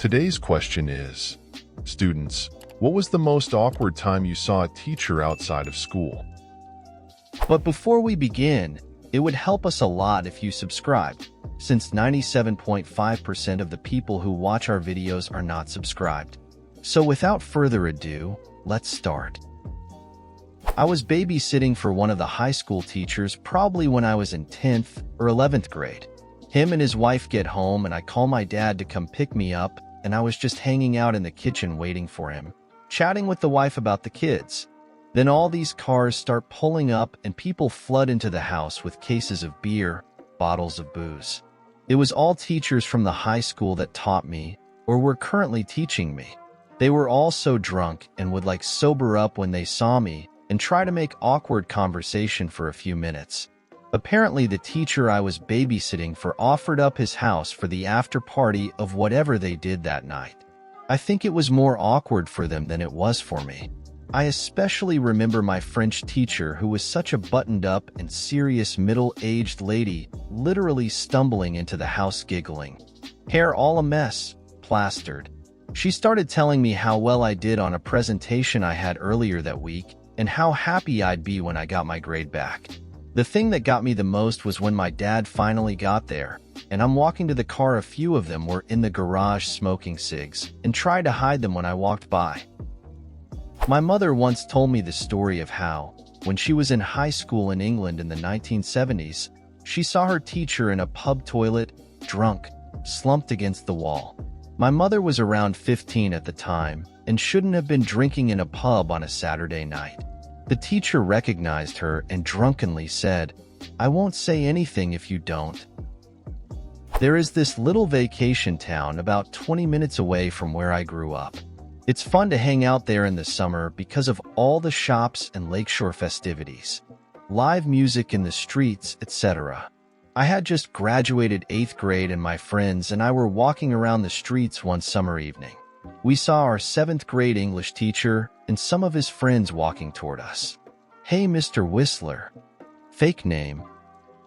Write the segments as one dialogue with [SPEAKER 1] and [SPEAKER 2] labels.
[SPEAKER 1] Today's question is, students, what was the most awkward time you saw a teacher outside of school?
[SPEAKER 2] But before we begin, it would help us a lot if you subscribed, since 97.5% of the people who watch our videos are not subscribed. So without further ado, let's start. I was babysitting for one of the high school teachers probably when I was in 10th or 11th grade. Him and his wife get home and I call my dad to come pick me up, and I was just hanging out in the kitchen waiting for him, chatting with the wife about the kids. Then all these cars start pulling up and people flood into the house with cases of beer, bottles of booze. It was all teachers from the high school that taught me or were currently teaching me. They were all so drunk and would sober up when they saw me and try to make awkward conversation for a few minutes. Apparently the teacher I was babysitting for offered up his house for the after party of whatever they did that night. I think it was more awkward for them than it was for me. I especially remember my French teacher, who was such a buttoned-up and serious middle-aged lady, literally stumbling into the house giggling. Hair all a mess, plastered. She started telling me how well I did on a presentation I had earlier that week and how happy I'd be when I got my grade back. The thing that got me the most was when my dad finally got there, and I'm walking to the car. A few of them were in the garage smoking cigs and tried to hide them when I walked by. My mother once told me the story of how, when she was in high school in England in the 1970s, she saw her teacher in a pub toilet, drunk, slumped against the wall. My mother was around 15 at the time and shouldn't have been drinking in a pub on a Saturday night. The teacher recognized her and drunkenly said, "I won't say anything if you don't." There is this little vacation town about 20 minutes away from where I grew up. It's fun to hang out there in the summer because of all the shops and lakeshore festivities, live music in the streets, etc. I had just graduated 8th grade and my friends and I were walking around the streets one summer evening. We saw our 7th grade English teacher and some of his friends walking toward us. "Hey, Mr. Whistler." Fake name.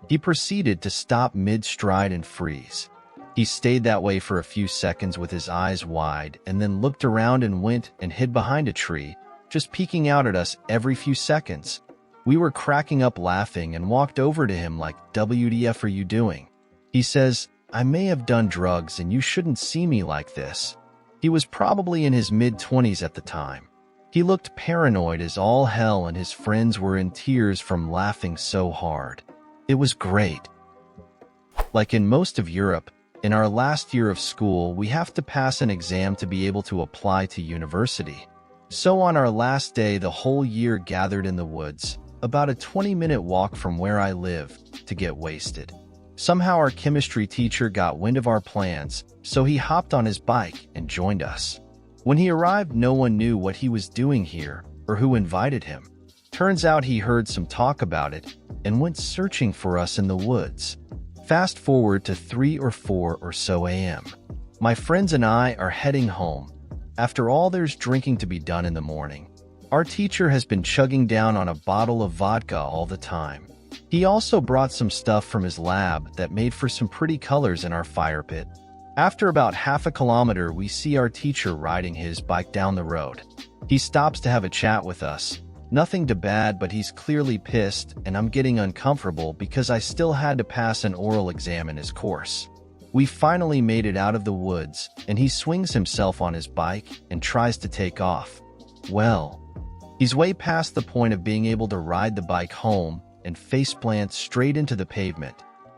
[SPEAKER 2] He proceeded to stop mid-stride and freeze. He stayed that way for a few seconds with his eyes wide and then looked around and went and hid behind a tree, just peeking out at us every few seconds. We were cracking up laughing and walked over to him like, "WTF are you doing?" He says, "I may have done drugs and you shouldn't see me like this." He was probably in his mid-20s at the time. He looked paranoid as all hell and his friends were in tears from laughing so hard. It was great. Like in most of Europe, in our last year of school, we have to pass an exam to be able to apply to university. So on our last day, the whole year gathered in the woods, about a 20-minute walk from where I live, to get wasted. Somehow our chemistry teacher got wind of our plans, so he hopped on his bike and joined us. When he arrived, no one knew what he was doing here or who invited him. Turns out he heard some talk about it and went searching for us in the woods. Fast forward to 3 or 4 or so a.m. My friends and I are heading home. After all, there's drinking to be done in the morning. Our teacher has been chugging down on a bottle of vodka all the time. He also brought some stuff from his lab that made for some pretty colors in our fire pit. After about half a kilometer, we see our teacher riding his bike down the road. He stops to have a chat with us. Nothing too bad, but he's clearly pissed, and I'm getting uncomfortable because I still had to pass an oral exam in his course. We finally made it out of the woods, and he swings himself on his bike and tries to take off. Well, he's way past the point of being able to ride the bike home and faceplants straight into the pavement.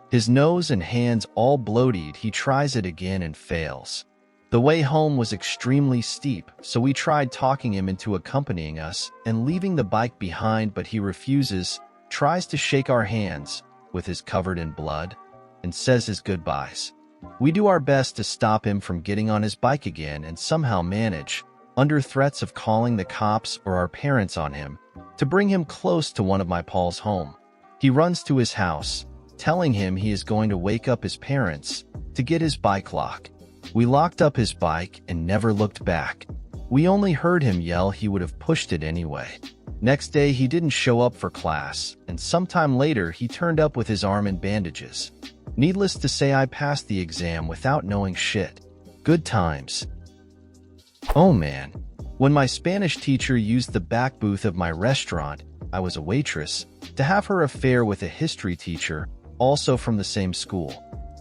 [SPEAKER 2] His nose and hands all bloated. He tries it again and fails. The way home was extremely steep, so we tried talking him into accompanying us and leaving the bike behind, but he refuses, tries to shake our hands, with his covered in blood, and says his goodbyes. We do our best to stop him from getting on his bike again and somehow manage, under threats of calling the cops or our parents on him, to bring him close to one of my Paul's home. He runs to his house, telling him he is going to wake up his parents to get his bike lock. We locked up his bike and never looked back. We only heard him yell he would have pushed it anyway. Next day, he didn't show up for class, and sometime later he turned up with his arm in bandages. Needless to say, I passed the exam without knowing shit. Good times. Oh man. When my Spanish teacher used the back booth of my restaurant, I was a waitress, to have her affair with a history teacher, also from the same school.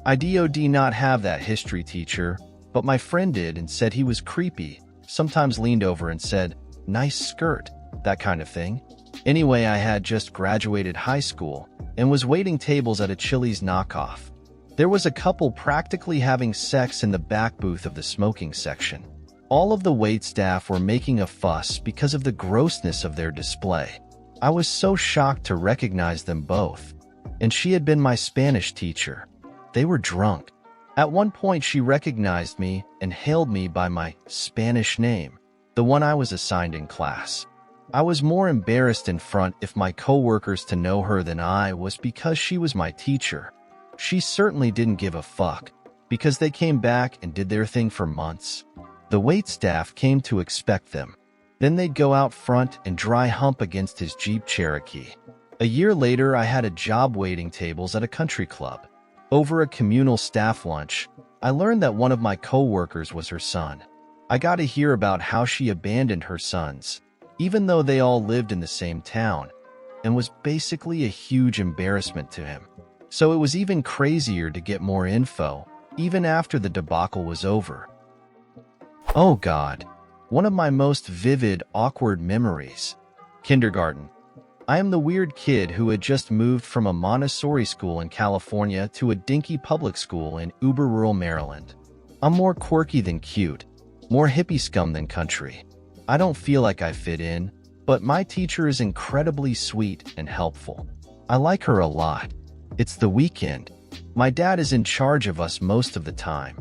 [SPEAKER 2] I did not have that history teacher, but my friend did and said he was creepy, sometimes leaned over and said, "Nice skirt," that kind of thing. Anyway, I had just graduated high school and was waiting tables at a Chili's knockoff. There was a couple practically having sex in the back booth of the smoking section. All of the wait staff were making a fuss because of the grossness of their display. I was so shocked to recognize them both, and she had been my Spanish teacher. They were drunk. At one point, she recognized me and hailed me by my Spanish name, the one I was assigned in class. I was more embarrassed in front of my coworkers to know her than I was because she was my teacher. She certainly didn't give a fuck, because they came back and did their thing for months. The waitstaff came to expect them. Then they'd go out front and dry hump against his Jeep Cherokee. A year later, I had a job waiting tables at a country club. Over a communal staff lunch, I learned that one of my coworkers was her son. I got to hear about how she abandoned her sons, even though they all lived in the same town, and was basically a huge embarrassment to him. So it was even crazier to get more info, even after the debacle was over. Oh God, one of my most vivid, awkward memories. Kindergarten. I am the weird kid who had just moved from a Montessori school in California to a dinky public school in uber-rural Maryland. I'm more quirky than cute, more hippie scum than country. I don't feel like I fit in, but my teacher is incredibly sweet and helpful. I like her a lot. It's the weekend. My dad is in charge of us most of the time.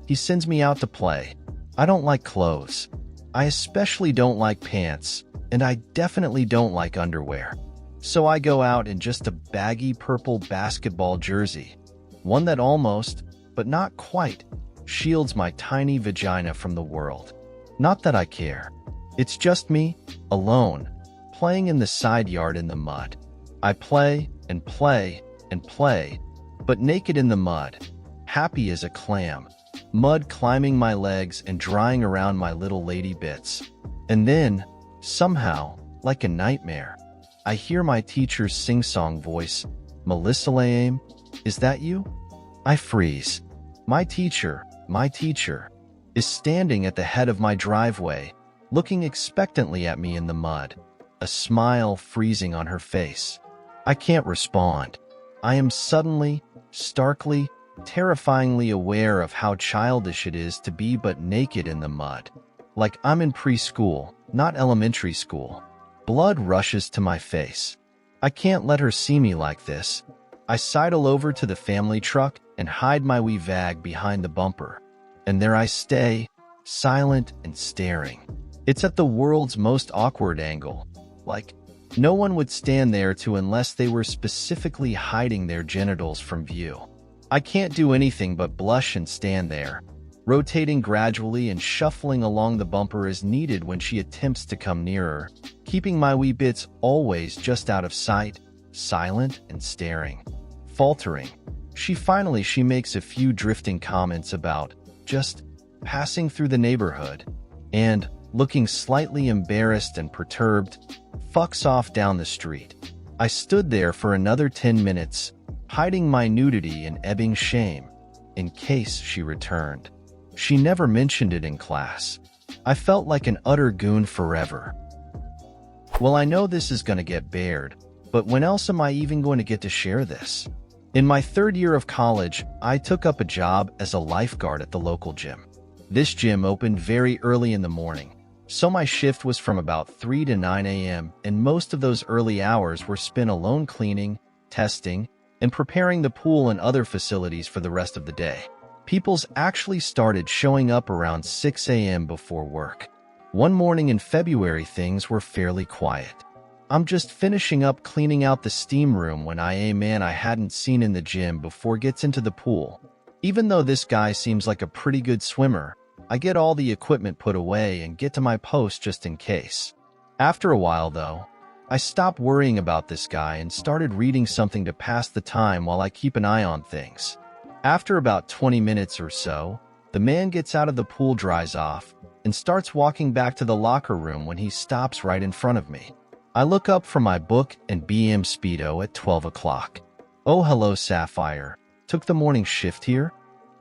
[SPEAKER 2] He sends me out to play. I don't like clothes. I especially don't like pants, and I definitely don't like underwear. So I go out in just a baggy purple basketball jersey, one that almost, but not quite, shields my tiny vagina from the world. Not that I care. It's just me, alone, playing in the side yard in the mud. I play and play and play, but naked in the mud, happy as a clam, mud climbing my legs and drying around my little lady bits. And then, somehow, like a nightmare, I hear my teacher's sing-song voice, "Melissa Laame, is that you?" I freeze. My teacher, is standing at the head of my driveway, looking expectantly at me in the mud, a smile freezing on her face. I can't respond. I am suddenly, starkly, terrifyingly aware of how childish it is to be but naked in the mud. Like I'm in preschool, not elementary school. Blood rushes to my face. I can't let her see me like this. I sidle over to the family truck and hide my wee vag behind the bumper. And there I stay, silent and staring. It's at the world's most awkward angle. Like, no one would stand there unless they were specifically hiding their genitals from view. I can't do anything but blush and stand there, rotating gradually and shuffling along the bumper as needed when she attempts to come nearer, keeping my wee bits always just out of sight, silent and staring. Faltering. She makes a few drifting comments about just passing through the neighborhood, and, looking slightly embarrassed and perturbed, fucks off down the street. I stood there for another 10 minutes, hiding my nudity and ebbing shame, in case she returned. She never mentioned it in class. I felt like an utter goon forever. Well, I know this is gonna get bared, but when else am I even going to get to share this? In my third year of college, I took up a job as a lifeguard at the local gym. This gym opened very early in the morning, so my shift was from about 3 to 9 a.m., and most of those early hours were spent alone cleaning, testing, and preparing the pool and other facilities for the rest of the day. People's actually started showing up around 6 a.m. before work. One morning in February, things were fairly quiet. I'm just finishing up cleaning out the steam room when a man I hadn't seen in the gym before gets into the pool. Even though this guy seems like a pretty good swimmer, I get all the equipment put away and get to my post just in case. After a while, though, I stopped worrying about this guy and started reading something to pass the time while I keep an eye on things. After about 20 minutes or so, The man gets out of the pool, dries off, and starts walking back to the locker room when he stops right in front of me. I look up from my book and BM Speedo at 12 o'clock. Oh, hello, Sapphire. Took the morning shift here?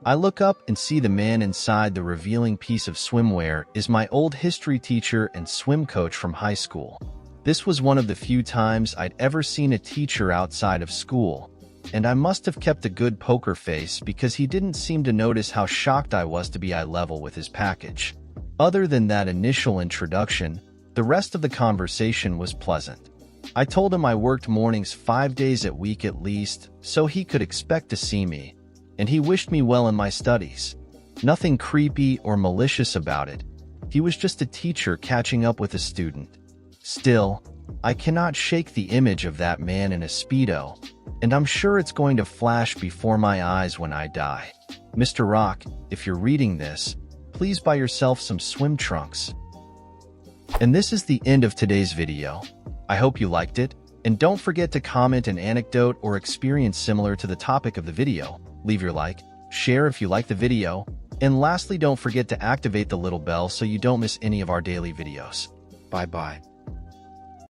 [SPEAKER 2] I look up and see the man inside the revealing piece of swimwear is my old history teacher and swim coach from high school. This was one of the few times I'd ever seen a teacher outside of school, and I must have kept a good poker face because he didn't seem to notice how shocked I was to be eye level with his package. Other than that initial introduction, the rest of the conversation was pleasant. I told him I worked mornings 5 days a week at least, so he could expect to see me, and he wished me well in my studies. Nothing creepy or malicious about it. He was just a teacher catching up with a student. Still, I cannot shake the image of that man in a Speedo, and I'm sure it's going to flash before my eyes when I die. Mr. Rock, if you're reading this, please buy yourself some swim trunks. And this is the end of today's video. I hope you liked it, and don't forget to comment an anecdote or experience similar to the topic of the video. Leave your like, share if you like the video, and lastly, don't forget to activate the little bell so you don't miss any of our daily videos. Bye-bye.